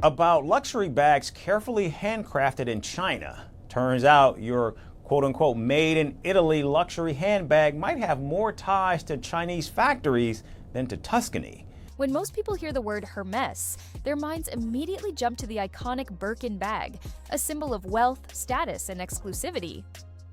About luxury bags carefully handcrafted in China. Turns out your quote-unquote made in Italy luxury handbag might have more ties to Chinese factories than to Tuscany. When most people hear the word Hermes, their minds immediately jump to the iconic Birkin bag, a symbol of wealth, status, and exclusivity.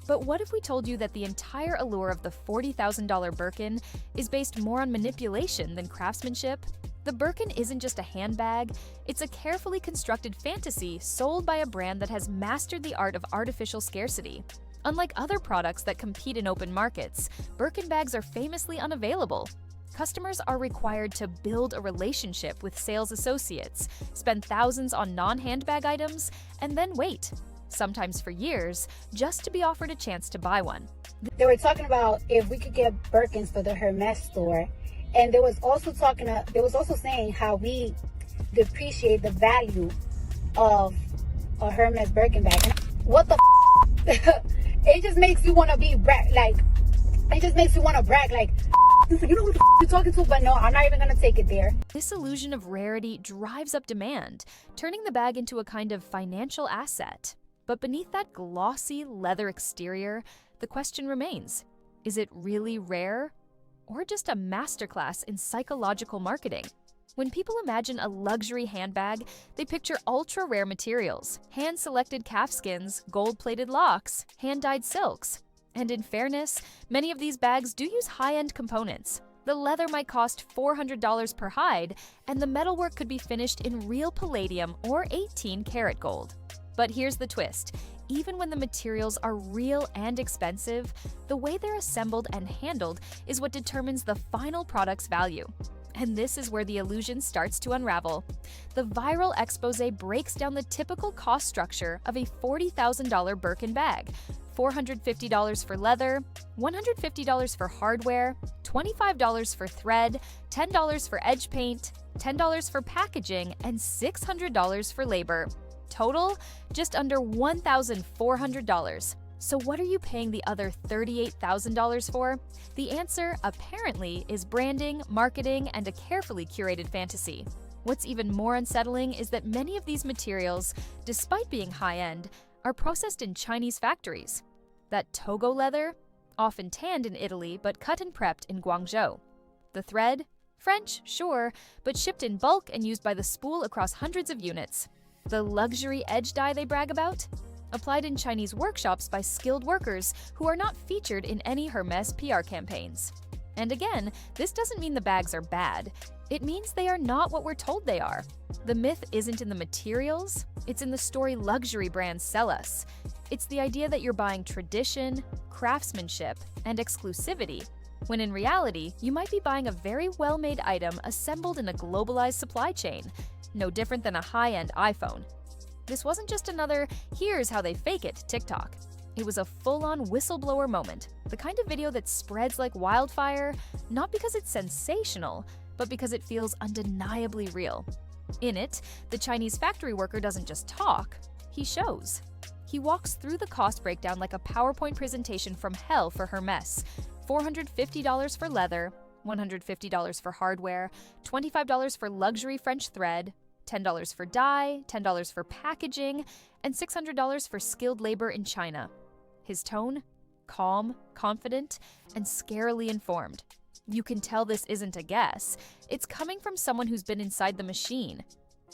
But what if we told you that the entire allure of the $40,000 Birkin is based more on manipulation than craftsmanship? The Birkin isn't just a handbag, it's a carefully constructed fantasy sold by a brand that has mastered the art of artificial scarcity. Unlike other products that compete in open markets, Birkin bags are famously unavailable. Customers are required to build a relationship with sales associates, spend thousands on non-handbag items, and then wait, sometimes for years, just to be offered a chance to buy one. They were talking about if we could get Birkins for the Hermes store, and there was also saying how we depreciate the value of a Hermes Birkin bag. And what the it just makes you want to be brag, like it just makes you want to brag, like, you know who the you're talking to, but no, I'm not even gonna take it there. This illusion of rarity drives up demand, turning the bag into a kind of financial asset. But beneath that glossy leather exterior, the question remains, is it really rare? Or just a masterclass in psychological marketing? When people imagine a luxury handbag, they picture ultra-rare materials, hand-selected calfskins, gold-plated locks, hand-dyed silks. And in fairness, many of these bags do use high-end components. The leather might cost $400 per hide, and the metalwork could be finished in real palladium or 18-karat gold. But here's the twist. Even when the materials are real and expensive, the way they're assembled and handled is what determines the final product's value. And this is where the illusion starts to unravel. The viral exposé breaks down the typical cost structure of a $40,000 Birkin bag. $450 for leather, $150 for hardware, $25 for thread, $10 for edge paint, $10 for packaging, and $600 for labor. Total, just under $1,400. So what are you paying the other $38,000 for? The answer, apparently, is branding, marketing, and a carefully curated fantasy. What's even more unsettling is that many of these materials, despite being high-end, are processed in Chinese factories. That Togo leather, often tanned in Italy but cut and prepped in Guangzhou. The thread, French, sure, but shipped in bulk and used by the spool across hundreds of units. The luxury edge dye they brag about? Applied in Chinese workshops by skilled workers who are not featured in any Hermes PR campaigns. And again, this doesn't mean the bags are bad. It means they are not what we're told they are. The myth isn't in the materials, it's in the story luxury brands sell us. It's the idea that you're buying tradition, craftsmanship, and exclusivity, when in reality, you might be buying a very well-made item assembled in a globalized supply chain, no different than a high-end iPhone. This wasn't just another, here's how they fake it TikTok. It was a full-on whistleblower moment, the kind of video that spreads like wildfire, not because it's sensational, but because it feels undeniably real. In it, the Chinese factory worker doesn't just talk, he shows. He walks through the cost breakdown like a PowerPoint presentation from hell for Hermes. $450 for leather, $150 for hardware, $25 for luxury French thread, $10 for dye, $10 for packaging, and $600 for skilled labor in China. His tone? Calm, confident, and scarily informed. You can tell this isn't a guess. It's coming from someone who's been inside the machine.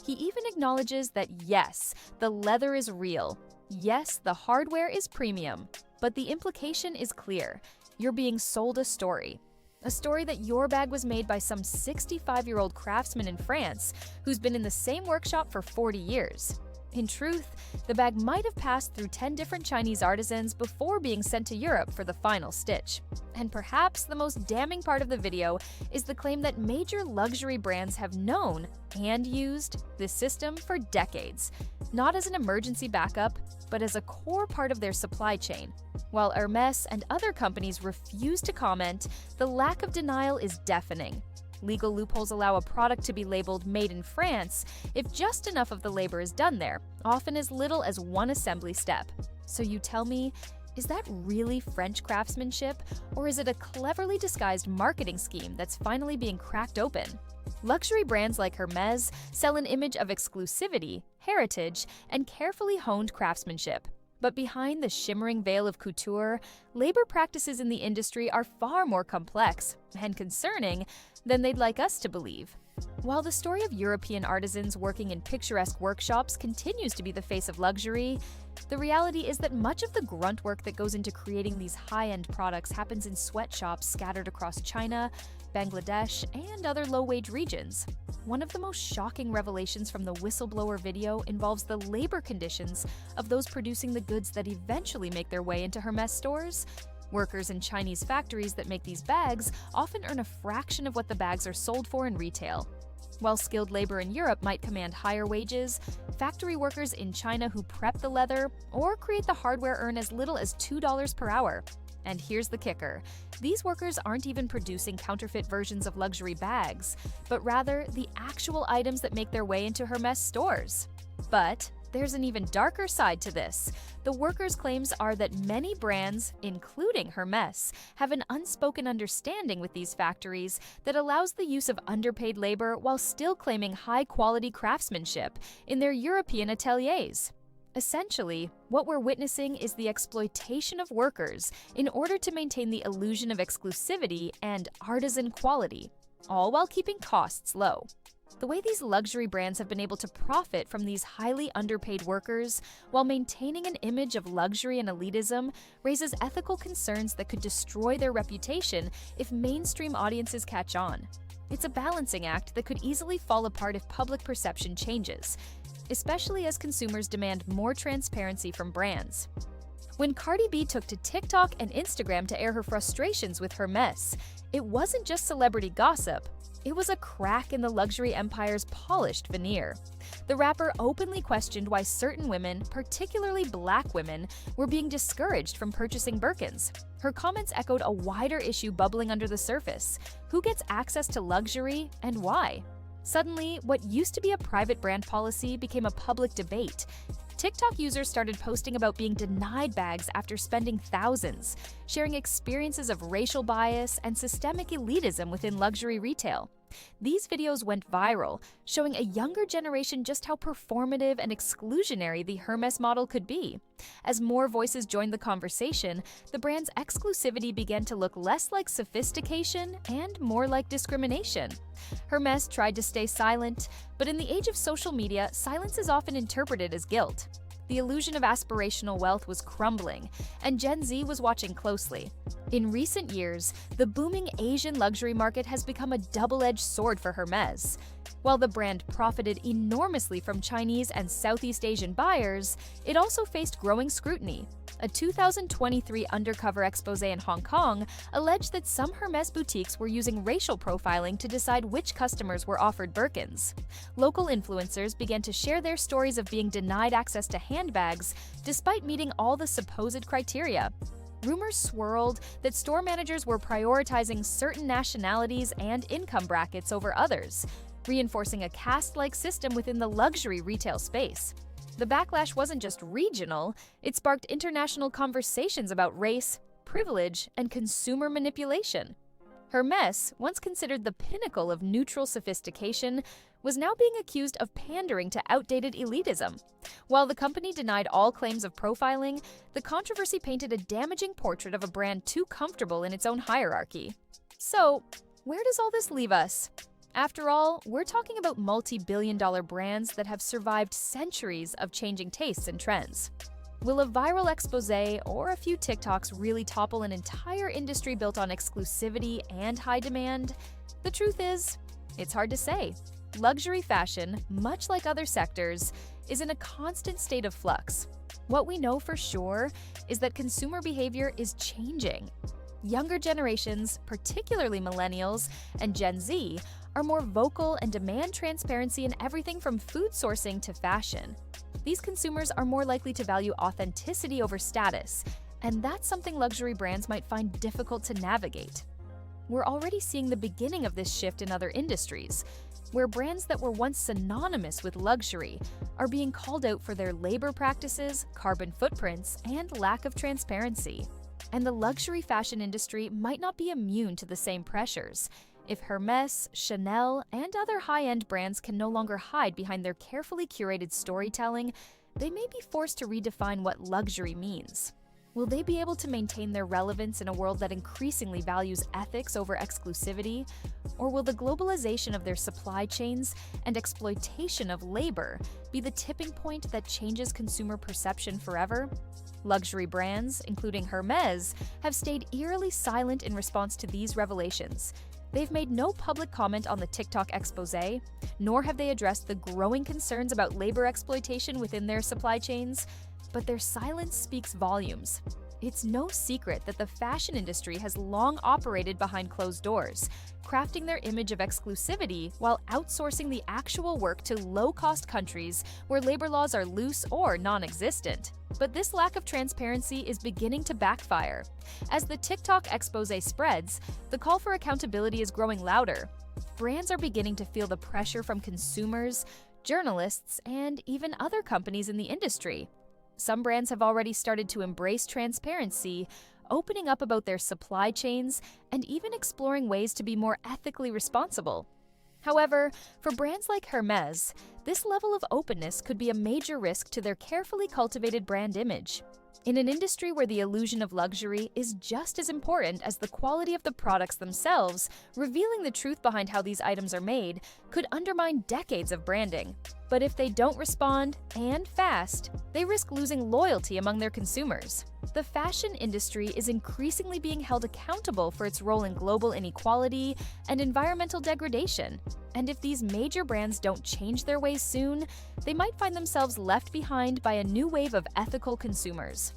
He even acknowledges that yes, the leather is real. Yes, the hardware is premium. But the implication is clear. You're being sold a story. A story that your bag was made by some 65-year-old craftsman in France who's been in the same workshop for 40 years. In truth, the bag might have passed through 10 different Chinese artisans before being sent to Europe for the final stitch. And perhaps the most damning part of the video is the claim that major luxury brands have known and used this system for decades, not as an emergency backup, but as a core part of their supply chain. While Hermes and other companies refuse to comment, the lack of denial is deafening. Legal loopholes allow a product to be labeled made in France if just enough of the labor is done there, often as little as one assembly step. So you tell me, is that really French craftsmanship, or is it a cleverly disguised marketing scheme that's finally being cracked open? Luxury brands like Hermes sell an image of exclusivity, heritage, and carefully honed craftsmanship. But behind the shimmering veil of couture, labor practices in the industry are far more complex and concerning than they'd like us to believe. While the story of European artisans working in picturesque workshops continues to be the face of luxury, the reality is that much of the grunt work that goes into creating these high-end products happens in sweatshops scattered across China, Bangladesh, and other low-wage regions. One of the most shocking revelations from the whistleblower video involves the labor conditions of those producing the goods that eventually make their way into Hermes stores. Workers in Chinese factories that make these bags often earn a fraction of what the bags are sold for in retail. While skilled labor in Europe might command higher wages, factory workers in China who prep the leather or create the hardware earn as little as $2 per hour. And here's the kicker. These workers aren't even producing counterfeit versions of luxury bags, but rather the actual items that make their way into Hermes stores. But there's an even darker side to this. The workers' claims are that many brands, including Hermes, have an unspoken understanding with these factories that allows the use of underpaid labor while still claiming high-quality craftsmanship in their European ateliers. Essentially, what we're witnessing is the exploitation of workers in order to maintain the illusion of exclusivity and artisan quality, all while keeping costs low. The way these luxury brands have been able to profit from these highly underpaid workers while maintaining an image of luxury and elitism raises ethical concerns that could destroy their reputation if mainstream audiences catch on. It's a balancing act that could easily fall apart if public perception changes, especially as consumers demand more transparency from brands. When Cardi B took to TikTok and Instagram to air her frustrations with Hermes, it wasn't just celebrity gossip. It was a crack in the luxury empire's polished veneer. The rapper openly questioned why certain women, particularly Black women, were being discouraged from purchasing Birkins. Her comments echoed a wider issue bubbling under the surface. Who gets access to luxury and why? Suddenly, what used to be a private brand policy became a public debate. TikTok users started posting about being denied bags after spending thousands, sharing experiences of racial bias and systemic elitism within luxury retail. These videos went viral, showing a younger generation just how performative and exclusionary the Hermes model could be. As more voices joined the conversation, the brand's exclusivity began to look less like sophistication and more like discrimination. Hermes tried to stay silent, but in the age of social media, silence is often interpreted as guilt. The illusion of aspirational wealth was crumbling, and Gen Z was watching closely. In recent years, the booming Asian luxury market has become a double-edged sword for Hermes. While the brand profited enormously from Chinese and Southeast Asian buyers, it also faced growing scrutiny. A 2023 undercover expose in Hong Kong alleged that some Hermes boutiques were using racial profiling to decide which customers were offered Birkins. Local influencers began to share their stories of being denied access to handbags despite meeting all the supposed criteria. Rumors swirled that store managers were prioritizing certain nationalities and income brackets over others, reinforcing a caste-like system within the luxury retail space. The backlash wasn't just regional, it sparked international conversations about race, privilege, and consumer manipulation. Hermes, once considered the pinnacle of neutral sophistication, was now being accused of pandering to outdated elitism. While the company denied all claims of profiling, the controversy painted a damaging portrait of a brand too comfortable in its own hierarchy. So, where does all this leave us? After all, we're talking about multi-billion-dollar brands that have survived centuries of changing tastes and trends. Will a viral expose or a few TikToks really topple an entire industry built on exclusivity and high demand? The truth is, it's hard to say. Luxury fashion, much like other sectors, is in a constant state of flux. What we know for sure is that consumer behavior is changing. Younger generations, particularly millennials and Gen Z, are more vocal and demand transparency in everything from food sourcing to fashion. These consumers are more likely to value authenticity over status, and that's something luxury brands might find difficult to navigate. We're already seeing the beginning of this shift in other industries, where brands that were once synonymous with luxury are being called out for their labor practices, carbon footprints, and lack of transparency. And the luxury fashion industry might not be immune to the same pressures. If Hermes, Chanel, and other high-end brands can no longer hide behind their carefully curated storytelling, they may be forced to redefine what luxury means. Will they be able to maintain their relevance in a world that increasingly values ethics over exclusivity? Or will the globalization of their supply chains and exploitation of labor be the tipping point that changes consumer perception forever? Luxury brands, including Hermes, have stayed eerily silent in response to these revelations. They've made no public comment on the TikTok expose, nor have they addressed the growing concerns about labor exploitation within their supply chains. But their silence speaks volumes. It's no secret that the fashion industry has long operated behind closed doors, crafting their image of exclusivity while outsourcing the actual work to low-cost countries where labor laws are loose or non-existent. But this lack of transparency is beginning to backfire. As the TikTok expose spreads, the call for accountability is growing louder. Brands are beginning to feel the pressure from consumers, journalists, and even other companies in the industry. Some brands have already started to embrace transparency, opening up about their supply chains and even exploring ways to be more ethically responsible. However, for brands like Hermes, this level of openness could be a major risk to their carefully cultivated brand image. In an industry where the illusion of luxury is just as important as the quality of the products themselves, revealing the truth behind how these items are made could undermine decades of branding. But if they don't respond, and fast, they risk losing loyalty among their consumers. The fashion industry is increasingly being held accountable for its role in global inequality and environmental degradation. And if these major brands don't change their ways soon, they might find themselves left behind by a new wave of ethical consumers.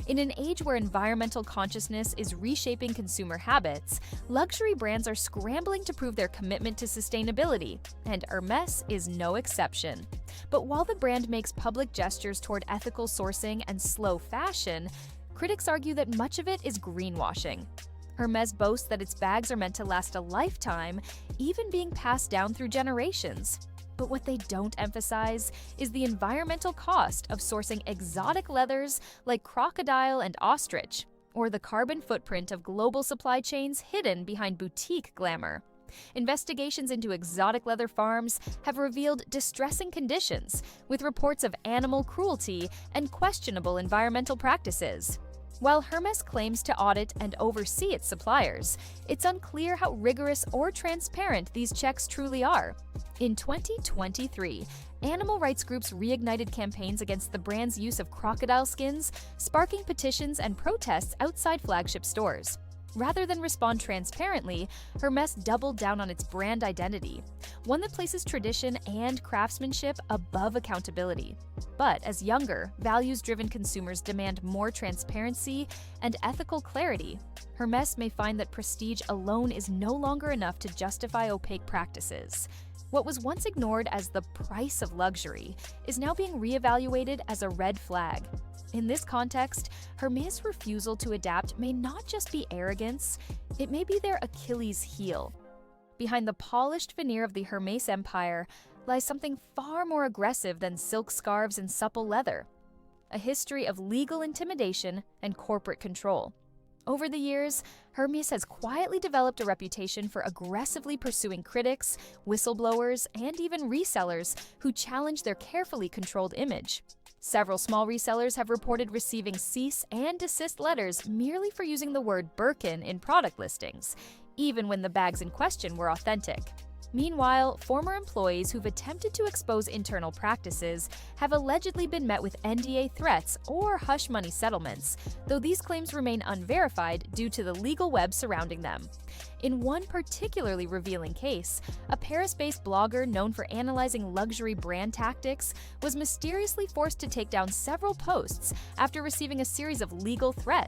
In an age where environmental consciousness is reshaping consumer habits, luxury brands are scrambling to prove their commitment to sustainability, and Hermes is no exception. But while the brand makes public gestures toward ethical sourcing and slow fashion, critics argue that much of it is greenwashing. Hermes boasts that its bags are meant to last a lifetime, even being passed down through generations. But what they don't emphasize is the environmental cost of sourcing exotic leathers like crocodile and ostrich, or the carbon footprint of global supply chains hidden behind boutique glamour. Investigations into exotic leather farms have revealed distressing conditions, with reports of animal cruelty and questionable environmental practices. While Hermes claims to audit and oversee its suppliers, it's unclear how rigorous or transparent these checks truly are. In 2023, animal rights groups reignited campaigns against the brand's use of crocodile skins, sparking petitions and protests outside flagship stores. Rather than respond transparently, Hermes doubled down on its brand identity, one that places tradition and craftsmanship above accountability. But as younger, values-driven consumers demand more transparency and ethical clarity, Hermes may find that prestige alone is no longer enough to justify opaque practices. What was once ignored as the price of luxury is now being reevaluated as a red flag. In this context, Hermes' refusal to adapt may not just be arrogance, it may be their Achilles heel. Behind the polished veneer of the Hermes empire lies something far more aggressive than silk scarves and supple leather: a history of legal intimidation and corporate control. Over the years, Hermes has quietly developed a reputation for aggressively pursuing critics, whistleblowers, and even resellers who challenge their carefully controlled image. Several small resellers have reported receiving cease and desist letters merely for using the word Birkin in product listings, even when the bags in question were authentic. Meanwhile, former employees who've attempted to expose internal practices have allegedly been met with NDA threats or hush money settlements, though these claims remain unverified due to the legal web surrounding them. In one particularly revealing case, a Paris-based blogger known for analyzing luxury brand tactics was mysteriously forced to take down several posts after receiving a series of legal threats.